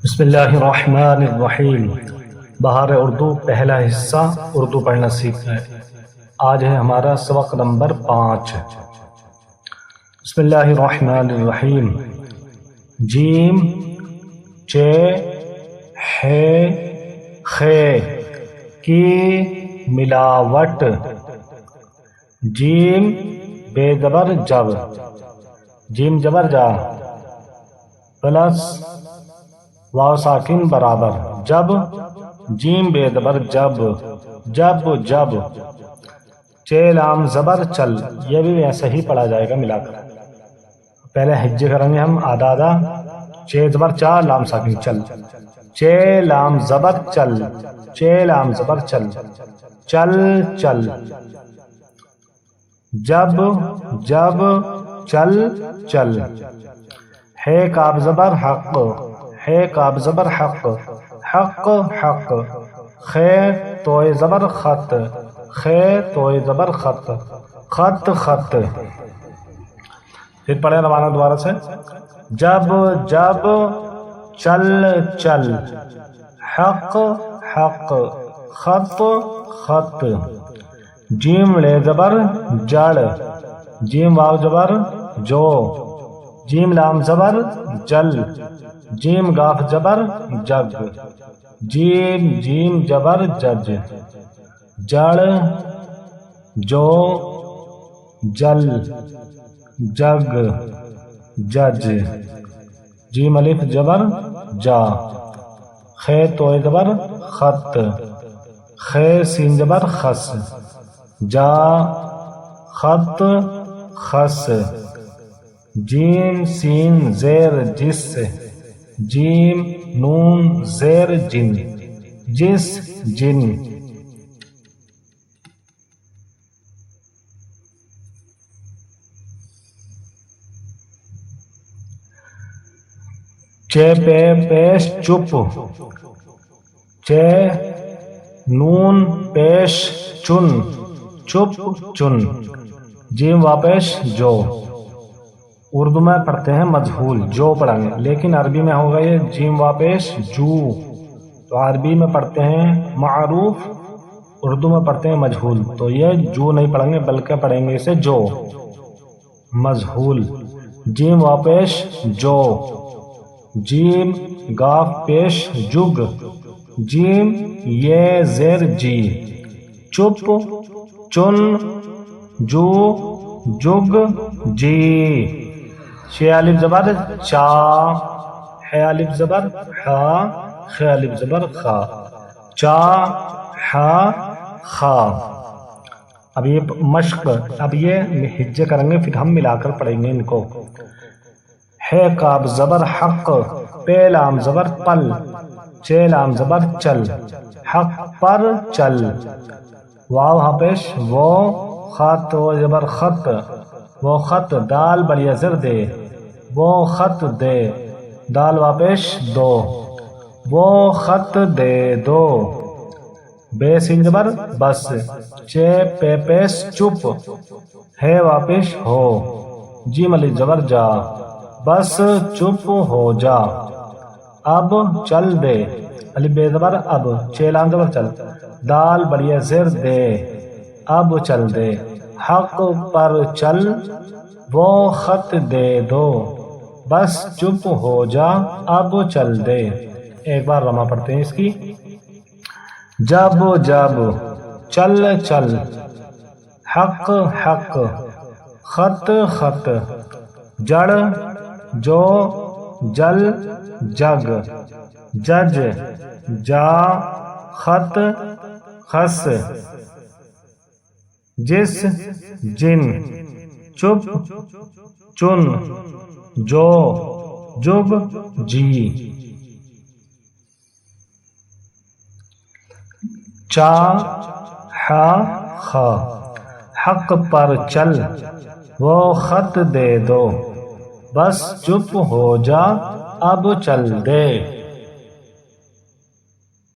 بسم اللہ الرحمن الرحیم۔ بہار اردو پہلا حصہ اردو پڑھنا سیکھنا ہے۔ آج ہے ہمارا سبق نمبر 5۔ بسم اللہ الرحمن الرحیم۔ جیم چ ح خ کی ملاوٹ، جیم بے زبر جب، جیم جبر جا پلس واو ساکن برابر جب، جیم بے زبر جب، جب جب، چ لام زبر چل، یہ بھی ایسے ہی پڑھا جائے گا ملا کر۔ پہلے ہجے کریں گے ہم آدھا آدھا، چ زبر چا لام ساکن چل، چ لام زبر چل، چ لام زبر چل، چل چل، جب جب چل چل، ہے کاف زبر حق، ہے کاف زبر حق، حق حق، خے توئے زبر خط، خے توئے زبر خط، خط خط۔ پھر پڑھیں روانہ دوبارہ سے۔ جب جب چل چل، حق حق، خط خط، جیم لے زبر جڑ، جیم واو زبر جو، جیم لام زبر جل، جیم گاف زبر جگ، جیم جیم جبر جج، جڑ جو جل، جگ جج، جیم الف جبر جا، خے توئے زبر خط، خے سین زبر خس، جا خط خس، جیم سین زیر جس، جیم نون زیر جن، جس جن۔ چ پہ پیش چپ، چ نون پیش چن، چپ چن، جیم واپش جو۔ اردو میں پڑھتے ہیں مجہول جو پڑھیں گے، لیکن عربی میں ہوگا یہ جیم واپش جو، تو عربی میں پڑھتے ہیں معروف، اردو میں پڑھتے ہیں مجہول، تو یہ جو نہیں پڑھیں گے بلکہ پڑھیں گے اسے جو، مجہول، جیم واپش جو، جیم گاف پیش جگ، جیم یہ زیر جی، چپ چن جو جگ جی، ش الف زبر چا، ح الف زبر حا، خ الف زبر خا، چا حا خا۔ اب یہ مشق، اب یہ ہجے کریں گے پھر ہم ملا کر پڑھیں گے ان کو۔ ہے کاف زبر حق، پہ لام زبر پل، چ لام زبر چل، حق پر چل، واو ہپش وہ، خط و زبر خط، وہ خط، دال بڑی زر دے، وہ خط دے، دال واپش دو، وہ خط دے دو، بے سین زبر بس، چ پہ پیس چپ، ہے واپش ہو، جیم الف زبر جا، بس چپ ہو جا، اب چل دے، الف بے زبر اب، چ لام زبر چل، دال بڑی زر دے، اب چل دے، حق پر چل، وہ خط دے دو، بس چپ ہو جا، اب چل دے۔ ایک بار رما پڑھتے ہیں اس کی۔ جب جب چل چل، حق حق، خط خط، جڑ جو جل جگ، جج جا خط خس، جس جن، چپ چن جو جگ جی، چا حا خا، حق پر چل، وہ خط دے دو، بس چپ ہو جا، اب چل دے۔